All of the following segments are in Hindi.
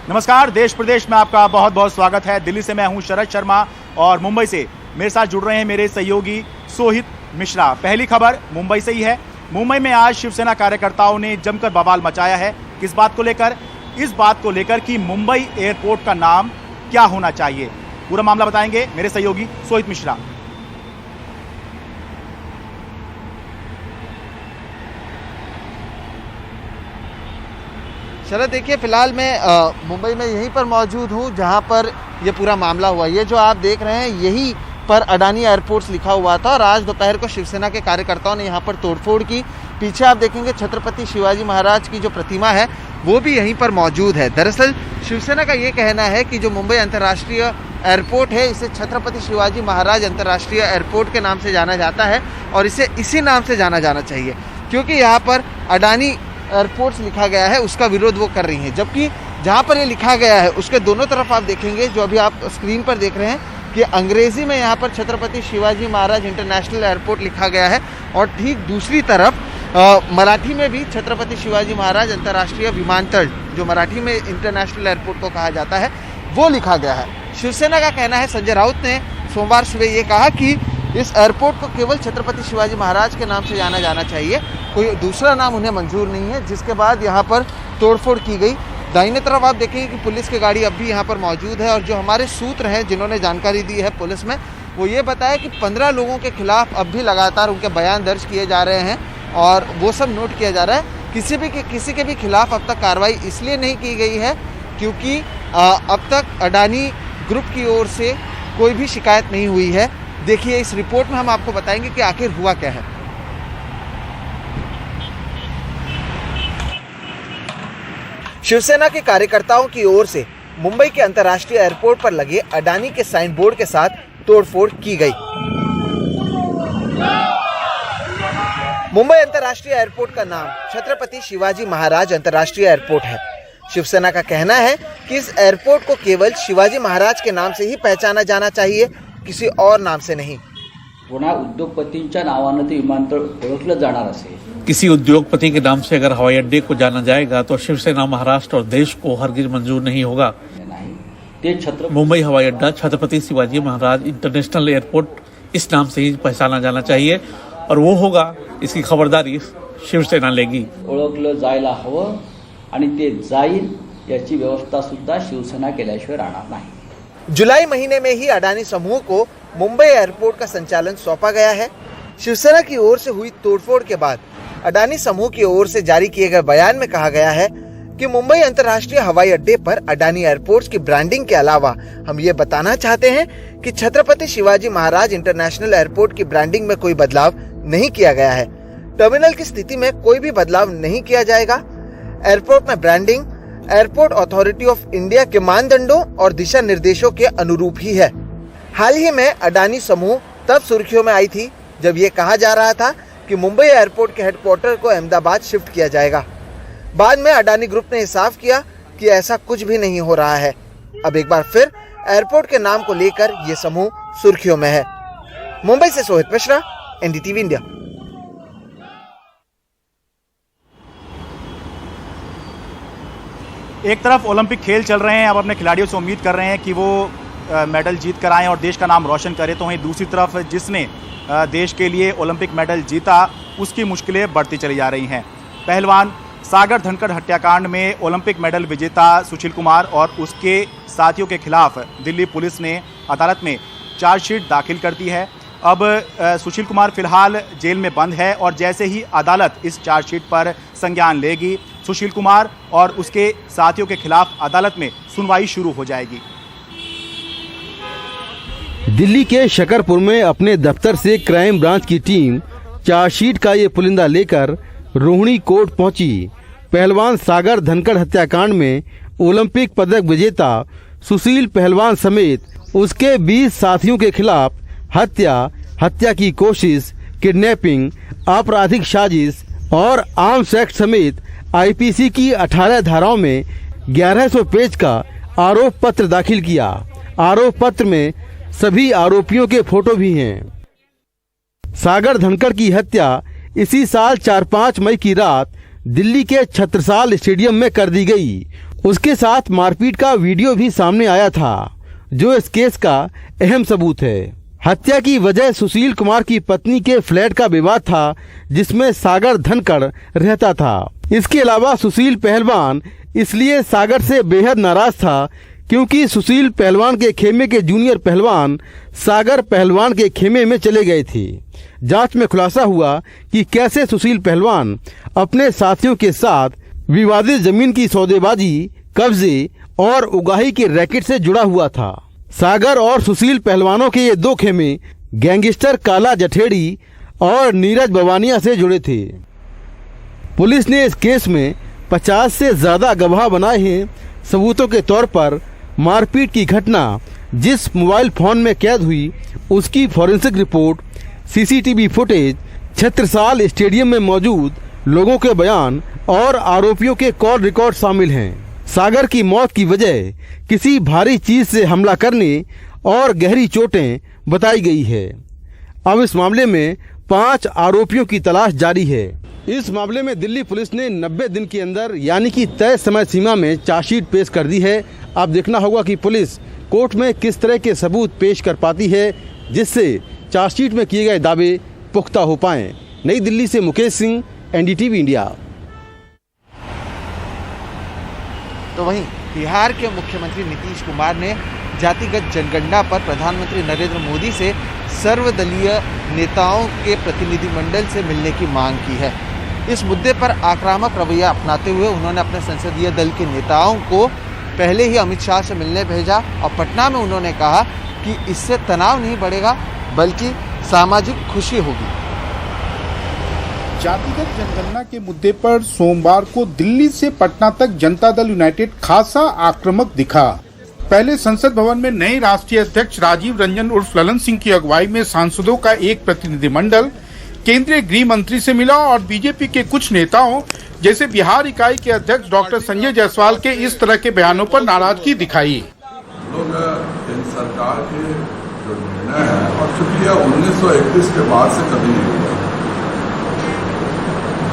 नमस्कार, देश प्रदेश में आपका बहुत बहुत स्वागत है। दिल्ली से मैं हूं शरद शर्मा और मुंबई से मेरे साथ जुड़ रहे हैं मेरे सहयोगी सोहित मिश्रा। पहली खबर मुंबई से ही है। मुंबई में आज शिवसेना कार्यकर्ताओं ने जमकर बवाल मचाया है। किस बात को लेकर? इस बात को लेकर कि मुंबई एयरपोर्ट का नाम क्या होना चाहिए। पूरा मामला बताएंगे मेरे सहयोगी सोहित मिश्रा। शरद, देखिए फिलहाल मैं मुंबई में यहीं पर मौजूद हूँ जहाँ पर ये पूरा मामला हुआ। ये जो आप देख रहे हैं यहीं पर अडानी एयरपोर्ट्स लिखा हुआ था और आज दोपहर को शिवसेना के कार्यकर्ताओं ने यहाँ पर तोड़फोड़ की। पीछे आप देखेंगे छत्रपति शिवाजी महाराज की जो प्रतिमा है वो भी यहीं पर मौजूद है। दरअसल शिवसेना का ये कहना है कि जो मुंबई अंतर्राष्ट्रीय एयरपोर्ट है इसे छत्रपति शिवाजी महाराज अंतर्राष्ट्रीय एयरपोर्ट के नाम से जाना जाता है और इसे इसी नाम से जाना जाना चाहिए, क्योंकि यहाँ पर अडानी एयरपोर्ट्स लिखा गया है उसका विरोध वो कर रही हैं। जबकि जहाँ पर ये लिखा गया है उसके दोनों तरफ आप देखेंगे, जो अभी आप स्क्रीन पर देख रहे हैं कि अंग्रेजी में यहाँ पर छत्रपति शिवाजी महाराज इंटरनेशनल एयरपोर्ट लिखा गया है और ठीक दूसरी तरफ मराठी में भी छत्रपति शिवाजी महाराज अंतर्राष्ट्रीय विमानतल, जो मराठी में इंटरनेशनल एयरपोर्ट को कहा जाता है, वो लिखा गया है। शिवसेना का कहना है, संजय राउत ने सोमवार सुबह ये कहा कि इस एयरपोर्ट को केवल छत्रपति शिवाजी महाराज के नाम से जाना जाना चाहिए, कोई दूसरा नाम उन्हें मंजूर नहीं है। जिसके बाद यहाँ पर तोड़फोड़ की गई। दाहिने तरफ आप देखेंगे कि पुलिस की गाड़ी अब भी यहाँ पर मौजूद है और जो हमारे सूत्र हैं जिन्होंने जानकारी दी है पुलिस में, वो ये बताया कि 15 लोगों के खिलाफ अब भी लगातार उनके बयान दर्ज किए जा रहे हैं और वो सब नोट किया जा रहा है। किसी के भी खिलाफ अब तक कार्रवाई इसलिए नहीं की गई है क्योंकि अब तक अडानी ग्रुप की ओर से कोई भी शिकायत नहीं हुई है। देखिए इस रिपोर्ट में हम आपको बताएंगे कि आखिर हुआ क्या है। शिवसेना के कार्यकर्ताओं की ओर से मुंबई के अंतर्राष्ट्रीय एयरपोर्ट पर लगे अडानी के साइन बोर्ड के साथ तोड़फोड़ की गई। मुंबई अंतर्राष्ट्रीय एयरपोर्ट का नाम छत्रपति शिवाजी महाराज अंतर्राष्ट्रीय एयरपोर्ट है। शिवसेना का कहना है कि इस एयरपोर्ट को केवल शिवाजी महाराज के नाम से ही पहचाना जाना चाहिए, किसी और नाम से नहीं। पुन्हा उद्योगपतींच्या नावानं ते विमानतळ ओळखलं जाणार असेल, किसी उद्योगपति के नाम से अगर हवाई अड्डे को जाना जाएगा तो शिवसेना महाराष्ट्र और देश को हरगिज मंजूर नहीं होगा। मुंबई हवाई अड्डा छत्रपति शिवाजी महाराज इंटरनेशनल एयरपोर्ट इस नाम से ही पहचाना जाना चाहिए और वो होगा, इसकी खबरदारी शिवसेना लेगी। ओळखलं जायला हवं आणि ते जाईल याची व्यवस्था सुद्धा शिवसेना केल्याशिवाय राहणार नाही। जुलाई महीने में ही अडानी समूह को मुंबई एयरपोर्ट का संचालन सौंपा गया है। शिवसेना की ओर से हुई तोड़फोड़ के बाद अडानी समूह की ओर से जारी किए गए बयान में कहा गया है कि मुंबई अंतर्राष्ट्रीय हवाई अड्डे पर अडानी एयरपोर्ट्स की ब्रांडिंग के अलावा हम ये बताना चाहते हैं कि छत्रपति शिवाजी महाराज इंटरनेशनल एयरपोर्ट की ब्रांडिंग में कोई बदलाव नहीं किया गया है। टर्मिनल की स्थिति में कोई भी बदलाव नहीं किया जाएगा। एयरपोर्ट में branding airport authority of India के मानदंडों और दिशा निर्देशों के अनुरूप ही है। हाल ही में अडानी समूह तब सुर्खियों में आई थी जब ये कहा जा रहा था कि मुंबई एयरपोर्ट के हेडक्वार्टर को अहमदाबाद शिफ्ट किया जाएगा। बाद में अडानी ग्रुप ने साफ किया कि ऐसा कुछ भी नहीं हो रहा है। अब एक बार फिर एयरपोर्ट के नाम को लेकर ये समूह सुर्खियों में है। मुंबई से सोहित मिश्रा, एनडीटीवी इंडिया। एक तरफ ओलंपिक खेल चल रहे हैं, अब अपने खिलाड़ियों से उम्मीद कर रहे हैं कि वो मेडल जीत कर आएँ और देश का नाम रोशन करें, तो वहीं दूसरी तरफ जिसने देश के लिए ओलंपिक मेडल जीता उसकी मुश्किलें बढ़ती चली जा रही हैं। पहलवान सागर धनखड़ हत्याकांड में ओलंपिक मेडल विजेता सुशील कुमार और उसके साथियों के खिलाफ दिल्ली पुलिस ने अदालत में चार्जशीट दाखिल कर दी है। अब सुशील कुमार फिलहाल जेल में बंद है और जैसे ही अदालत इस चार्जशीट पर संज्ञान लेगी, सुशील कुमार और उसके साथियों के खिलाफ अदालत में सुनवाई शुरू हो जाएगी। दिल्ली के शकरपुर में अपने दफ्तर से क्राइम ब्रांच की टीम चार्जशीट का ये पुलिंदा लेकर रोहिणी कोर्ट पहुंची। पहलवान सागर धनखड़ हत्याकांड में ओलंपिक पदक विजेता सुशील पहलवान समेत उसके 20 साथियों के खिलाफ हत्या की कोशिश, किडनैपिंग, आपराधिक साजिश और आर्म्स एक्ट समेत आईपीसी की 18 धाराओं में 1100 पेज का आरोप पत्र दाखिल किया। आरोप पत्र में सभी आरोपियों के फोटो भी हैं। सागर धनखड़ की हत्या इसी साल 4-5 मई की रात दिल्ली के छत्रसाल स्टेडियम में कर दी गई। उसके साथ मारपीट का वीडियो भी सामने आया था, जो इस केस का अहम सबूत है। हत्या की वजह सुशील कुमार की पत्नी के फ्लैट का विवाद था, जिसमें सागर धनखड़ रहता था। इसके अलावा सुशील पहलवान इसलिए सागर से बेहद नाराज था क्योंकि सुशील पहलवान के खेमे के जूनियर पहलवान सागर पहलवान के खेमे में चले गए थे। जांच में खुलासा हुआ कि कैसे सुशील पहलवान अपने साथियों के साथ विवादित जमीन की सौदेबाजी, कब्जे और उगाही के रैकेट से जुड़ा हुआ था। सागर और सुशील पहलवानों के ये दो खेमे गैंगस्टर काला जठेड़ी और नीरज बवानिया से जुड़े थे। पुलिस ने इस केस में 50 से ज्यादा गवाह बनाए हैं। सबूतों के तौर पर मारपीट की घटना जिस मोबाइल फोन में कैद हुई, उसकी forensic report, CCTV footage, Chhatrasal stadium में मौजूद लोगों के बयान और आरोपियों के कॉल रिकॉर्ड शामिल हैं। सागर की मौत की वजह किसी भारी चीज से हमला करने और गहरी चोटें बताई गई है। अब इस मामले में 5 आरोपियों की तलाश जारी है। इस मामले में दिल्ली पुलिस ने 90 दिन के अंदर यानी कि तय समय सीमा में चार्जशीट पेश कर दी है। अब देखना होगा कि पुलिस कोर्ट में किस तरह के सबूत पेश कर पाती है, जिससे चार्जशीट में किए गए दावे पुख्ता हो पाएं। नई दिल्ली से मुकेश सिंह, एनडीटीवी इंडिया। तो वहीं बिहार के मुख्यमंत्री नीतीश कुमार ने जातिगत जनगणना पर प्रधानमंत्री नरेंद्र मोदी से सर्वदलीय नेताओं के प्रतिनिधिमंडल से मिलने की मांग की है। इस मुद्दे पर आक्रामक रवैया अपनाते हुए उन्होंने अपने संसदीय दल के नेताओं को पहले ही अमित शाह से मिलने भेजा और पटना में उन्होंने कहा कि इससे तनाव नहीं बढ़ेगा बल्कि सामाजिक खुशी होगी। जातिगत जनगणना के मुद्दे पर सोमवार को दिल्ली से पटना तक जनता दल यूनाइटेड खासा आक्रामक दिखा। पहले संसद भवन में नए राष्ट्रीय अध्यक्ष राजीव रंजन उर्फ ललन सिंह की अगुवाई में सांसदों का एक प्रतिनिधिमंडल केंद्रीय गृह मंत्री से मिला और बीजेपी के कुछ नेताओं जैसे बिहार इकाई के अध्यक्ष डॉक्टर संजय जायसवाल के इस तरह के बयानों पर नाराजगी दिखाई। लोग केंद्र सरकार के जो निर्णय है और चूंकि 1931 के बाद से कभी नहीं हुआ,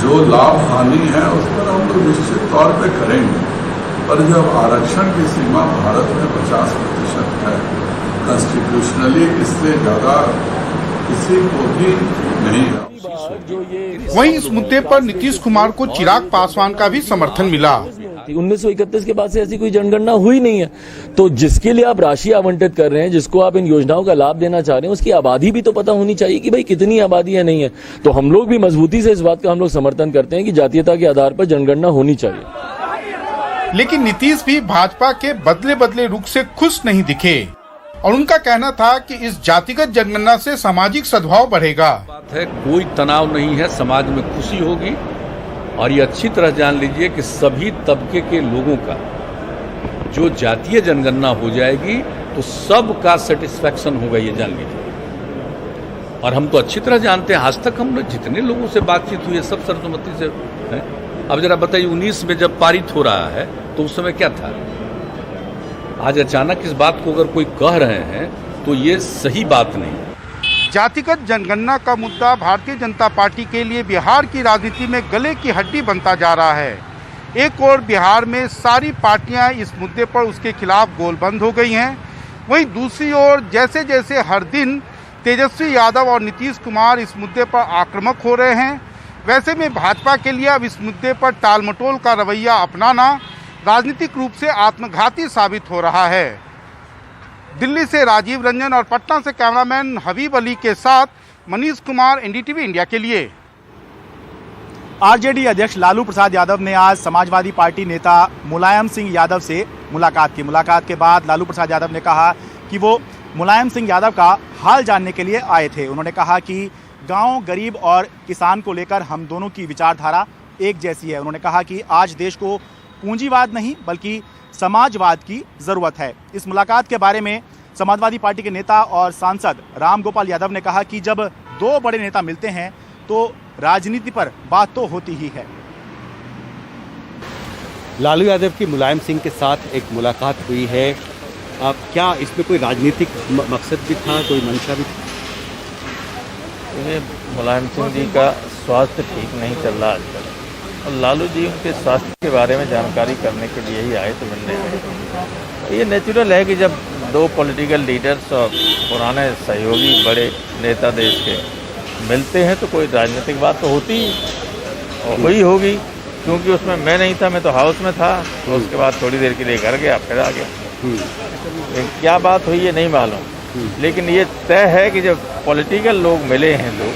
जो लाभ हानि है उस पर हम लोग निश्चित तौर पे करेंगे, पर जब आरक्षण की सीमा भारत में 50% है, कॉन्स्टिट्यूशनली इससे ज्यादा किसी को भी नहीं है। वहीं इस मुद्दे पर नीतीश कुमार को चिराग पासवान का भी समर्थन मिला। 1931 के बाद से ऐसी कोई जनगणना हुई नहीं है, तो जिसके लिए आप राशि आवंटित कर रहे हैं, जिसको आप इन योजनाओं का लाभ देना चाह रहे हैं, उसकी आबादी भी तो पता होनी चाहिए कि भाई कितनी आबादी है, नहीं है। तो हम लोग भी मजबूती से इस बात का हम लोग समर्थन करते हैं कि जातीयता के आधार पर जनगणना होनी चाहिए। लेकिन नीतीश भी भाजपा के बदले बदले रुख से खुश नहीं दिखे और उनका कहना था कि इस जातिगत जनगणना से सामाजिक सद्भाव बढ़ेगा। बात है, कोई तनाव नहीं है, समाज में खुशी होगी और ये अच्छी तरह जान लीजिए कि सभी तबके के लोगों का जो जातीय जनगणना हो जाएगी तो सबका सेटिस्फैक्शन होगा, ये जान लीजिए। और हम तो अच्छी तरह जानते हैं, आज तक हम जितने लोगों से बातचीत हुई है सब सर्वसम्मति से है। अब जरा बताइए, 19 में जब पारित हो रहा है तो उस समय क्या था? आज अचानक इस बात को अगर कोई कह रहे हैं तो ये सही बात नहीं। जातिगत जनगणना का मुद्दा भारतीय जनता पार्टी के लिए बिहार की राजनीति में गले की हड्डी बनता जा रहा है। एक ओर बिहार में सारी पार्टियां इस मुद्दे पर उसके खिलाफ गोलबंद हो गई हैं, वहीं दूसरी ओर जैसे जैसे हर दिन तेजस्वी यादव और नीतीश कुमार इस मुद्दे पर आक्रामक हो रहे हैं, वैसे में भाजपा के लिए अब इस मुद्दे पर टालमटोल का रवैया अपनाना राजनीतिक रूप से आत्मघाती साबित हो रहा है। दिल्ली से राजीव रंजन और पटना से कैमरामैन हबीब अली के साथ मनीष कुमार, एनडीटीवी इंडिया के लिए। आरजेडी अध्यक्ष लालू प्रसाद यादव ने आज समाजवादी पार्टी नेता मुलायम सिंह यादव से मुलाकात की। मुलाकात के बाद लालू प्रसाद यादव ने कहा कि वो मुलायम सिंह यादव का हाल जानने के लिए आए थे। उन्होंने कहा कि गांव, गरीब और किसान को लेकर हम दोनों की विचारधारा एक जैसी है। उन्होंने कहा कि आज देश को पूंजीवाद नहीं बल्कि समाजवाद की जरूरत है। इस मुलाकात के बारे में समाजवादी पार्टी के नेता और सांसद रामगोपाल यादव ने कहा कि जब दो बड़े नेता मिलते हैं तो राजनीति पर बात तो होती ही है। लालू यादव की मुलायम सिंह के साथ एक मुलाकात हुई है, अब क्या इसमें कोई राजनीतिक मकसद भी था, कोई मंशा भी था? मुलायम सिंह जी का स्वास्थ्य ठीक नहीं चल रहा आजकल, और लालू जी उनके स्वास्थ्य के बारे में जानकारी करने के लिए ही आए, तो मिलने आए। ये नेचुरल है कि जब दो पॉलिटिकल लीडर्स और पुराने सहयोगी बड़े नेता देश के मिलते हैं तो कोई राजनीतिक बात तो होती ही और हुई होगी, क्योंकि उसमें मैं नहीं था, मैं तो हाउस में था। तो उसके बाद थोड़ी देर के लिए घर गया, फिर आ गया। क्या बात हुई ये नहीं मालूम, लेकिन ये तय है कि जब पॉलिटिकल लोग मिले हैं लोग,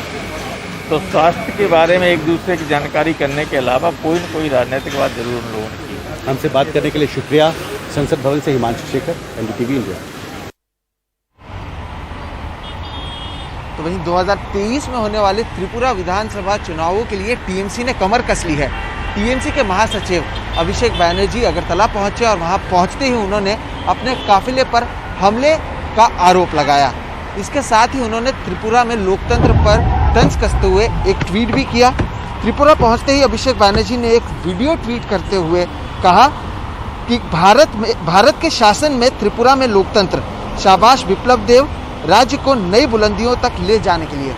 तो स्वास्थ्य के बारे में एक दूसरे की जानकारी करने के अलावा कोई न कोई राजनीतिक बात जरूर उन लोगों ने की। हमसे बात करने के लिए शुक्रिया। संसद भवन से हिमांशु शेखर, एनडीटीवी इंडिया। तो वहीं 2023 में होने वाले त्रिपुरा विधानसभा चुनावों के लिए टीएमसी ने कमर कस ली है। टीएमसी के महासचिव अभिषेक बैनर्जी अगरतला पहुंचे और वहां पहुंचते ही उन्होंने अपने काफिले पर हमले का आरोप लगाया। इसके साथ ही उन्होंने त्रिपुरा में लोकतंत्र पर तंज कसते हुए एक ट्वीट भी किया। त्रिपुरा पहुंचते ही अभिषेक बैनर्जी ने एक वीडियो ट्वीट करते हुए कहा कि भारत के शासन में त्रिपुरा में लोकतंत्र, शाबाश विप्लव देव, राज्य को नई बुलंदियों तक ले जाने के लिए।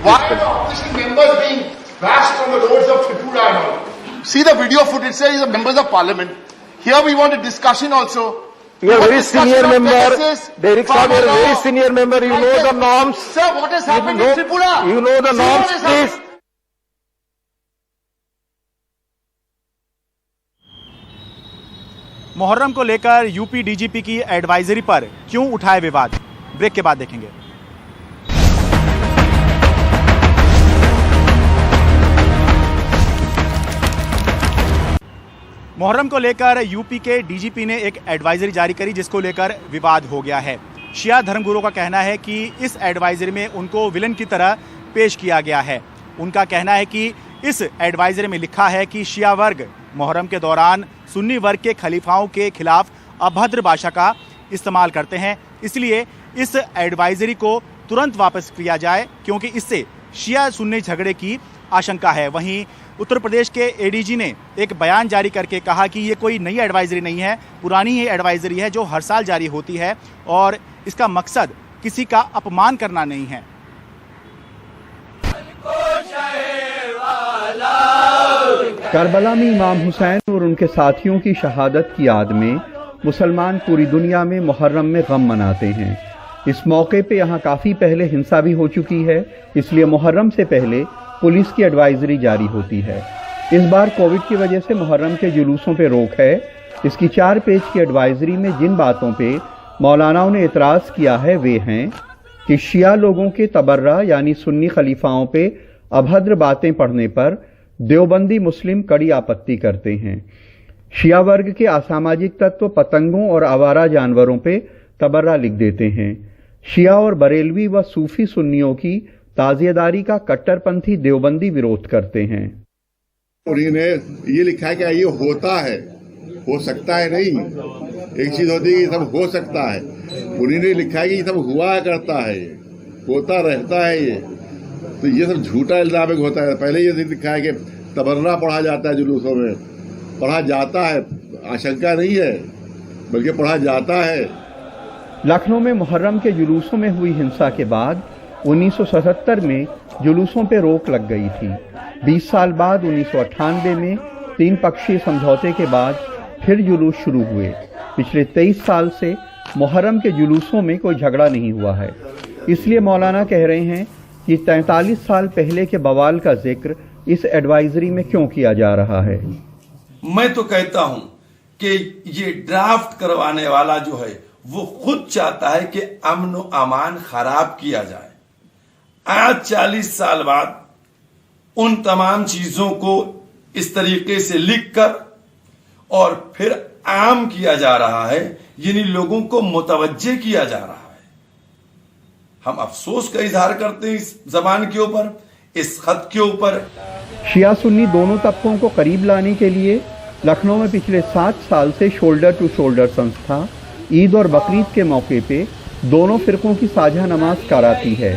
Why are the opposition members being bashed on the roads of Tripura and all? See the video footage, sir, is the members of parliament. Here we want a discussion also. You are very senior member. Derek Saab, you are a very senior member. You know the norms. Sir, what has happened in Tripura? You know the norms, please. Muharram को लेकर यूपी डीजीपी की एडवाइजरी पर क्यों उठाए विवाद, ब्रेक के बाद देखेंगे। मुहर्रम को लेकर यूपी के डीजीपी ने एक एडवाइजरी जारी करी, जिसको लेकर विवाद हो गया है। शिया धर्मगुरुओं का कहना है कि इस एडवाइजरी में उनको विलन की तरह पेश किया गया है। उनका कहना है कि इस एडवाइजरी में लिखा है कि शिया वर्ग मुहर्रम के दौरान सुन्नी वर्ग के खलीफाओं के खिलाफ अभद्र भाषा का इस्तेमाल करते हैं, इसलिए इस एडवाइजरी को तुरंत वापस किया जाए, क्योंकि इससे शिया सुन्नी झगड़े की आशंका है। वहीं उत्तर प्रदेश के एडीजी ने एक बयान जारी करके कहा कि ये कोई नई एडवाइजरी नहीं है, पुरानी ही एडवाइजरी है जो हर साल जारी होती है और इसका मकसद किसी का अपमान करना नहीं है। करबला में इमाम हुसैन और उनके साथियों की शहादत की याद में मुसलमान पूरी दुनिया में मुहर्रम में गम मनाते हैं। इस मौके पे यहाँ काफ़ी पहले हिंसा भी हो चुकी है, इसलिए मुहर्रम से पहले पुलिस की एडवाइजरी जारी होती है। इस बार कोविड की वजह से मुहर्रम के जुलूसों पे रोक है। इसकी 4 पेज की एडवाइजरी में जिन बातों पे मौलानाओं ने एतराज़ किया है वे हैं कि शिया लोगों के तबर्रा यानी सुन्नी खलीफाओं पे अभद्र बातें पढ़ने पर देवबंदी मुस्लिम कड़ी आपत्ति करते हैं। शिया वर्ग के असामाजिक तत्व पतंगों और आवारा जानवरों पे तबर्रा लिख देते हैं। शिया और बरेलवी व सूफी सुन्नियों की ताजियदारी का कट्टरपंथी देवबंदी विरोध करते हैं। उन्होंने ये लिखा है कि ये होता है, हो सकता है नहीं। एक चीज होती है कि सब हो सकता है, उन्होंने लिखा है कि ये सब हुआ करता है, होता रहता है। ये तो ये सब झूठा इल्जाम होता है। पहले ये लिखा है कि तबर्रा पढ़ा जाता है, जुलूसों में पढ़ा जाता है, आशंका नहीं है बल्कि पढ़ा जाता है। लखनऊ में मुहर्रम के जुलूसों में हुई हिंसा के बाद 1977 में जुलूसों पे रोक लग गई थी। 20 साल बाद 1998 में 3 पक्षीय समझौते के बाद फिर जुलूस शुरू हुए। पिछले 23 साल से मुहर्रम के जुलूसों में कोई झगड़ा नहीं हुआ है। इसलिए मौलाना कह रहे हैं कि 43 साल पहले के बवाल का जिक्र इस एडवाइजरी में क्यों किया जा रहा है। मैं तो कहता हूं कि ये ड्राफ्ट करवाने वाला जो है वो खुद चाहता है कि अमन व अमान खराब किया जाए। आज 40 साल बाद उन तमाम चीजों को इस तरीके से लिखकर और फिर आम किया जा रहा है, यानी लोगों को मुतवज्जे किया जा रहा है। हम अफसोस का इजहार करते हैं इस जबान के ऊपर, इस खत के ऊपर। शिया सुन्नी दोनों तबकों को करीब लाने के लिए लखनऊ में पिछले 7 साल से शोल्डर टू शोल्डर संस्था ईद और बकरीद के मौके पे दोनों फिरकों की साझा नमाज कराती है।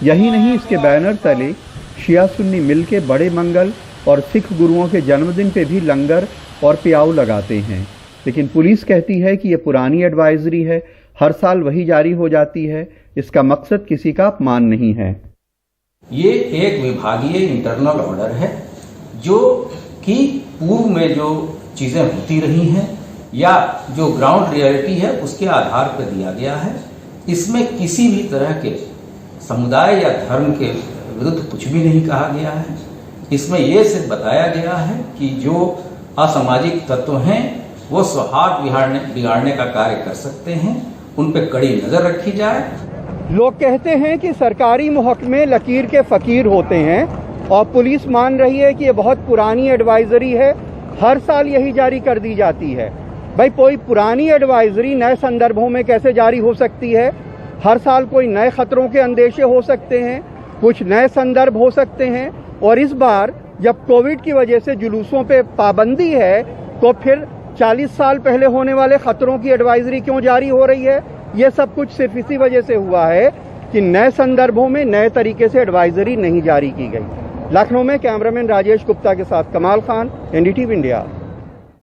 यही नहीं, इसके बैनर तले शिया सुन्नी मिलके बड़े मंगल और सिख गुरुओं के जन्मदिन पे भी लंगर और प्याऊ लगाते हैं। लेकिन पुलिस कहती है कि ये पुरानी एडवाइजरी है, हर साल वही जारी हो जाती है, इसका मकसद किसी का अपमान नहीं है। ये एक विभागीय इंटरनल ऑर्डर है जो कि पूर्व में जो चीजें होती रही हैं या जो ग्राउंड रियलिटी है उसके आधार पर दिया गया है। इसमें किसी भी तरह के समुदाय या धर्म के विरुद्ध कुछ भी नहीं कहा गया है। इसमें यह सिर्फ बताया गया है कि जो असामाजिक तत्व हैं वो सौहार्द बिगाड़ने का कार्य कर सकते हैं, उन पर कड़ी नजर रखी जाए। लोग कहते हैं कि सरकारी महकमे लकीर के फकीर होते हैं और पुलिस मान रही है कि ये बहुत पुरानी एडवाइजरी है, हर साल यही जारी कर दी जाती है। भाई कोई पुरानी एडवाइजरी नए संदर्भों में कैसे जारी हो सकती है? हर साल कोई नए खतरों के अंदेशे हो सकते हैं, कुछ नए संदर्भ हो सकते हैं। और इस बार जब कोविड की वजह से जुलूसों पे पाबंदी है तो फिर 40 साल पहले होने वाले खतरों की एडवाइजरी क्यों जारी हो रही है? ये सब कुछ सिर्फ इसी वजह से हुआ है कि नए संदर्भों में नए तरीके से एडवाइजरी नहीं जारी की गई। लखनऊ में कैमरामैन राजेश गुप्ता के साथ कमाल खान, एनडीटीवी इंडिया।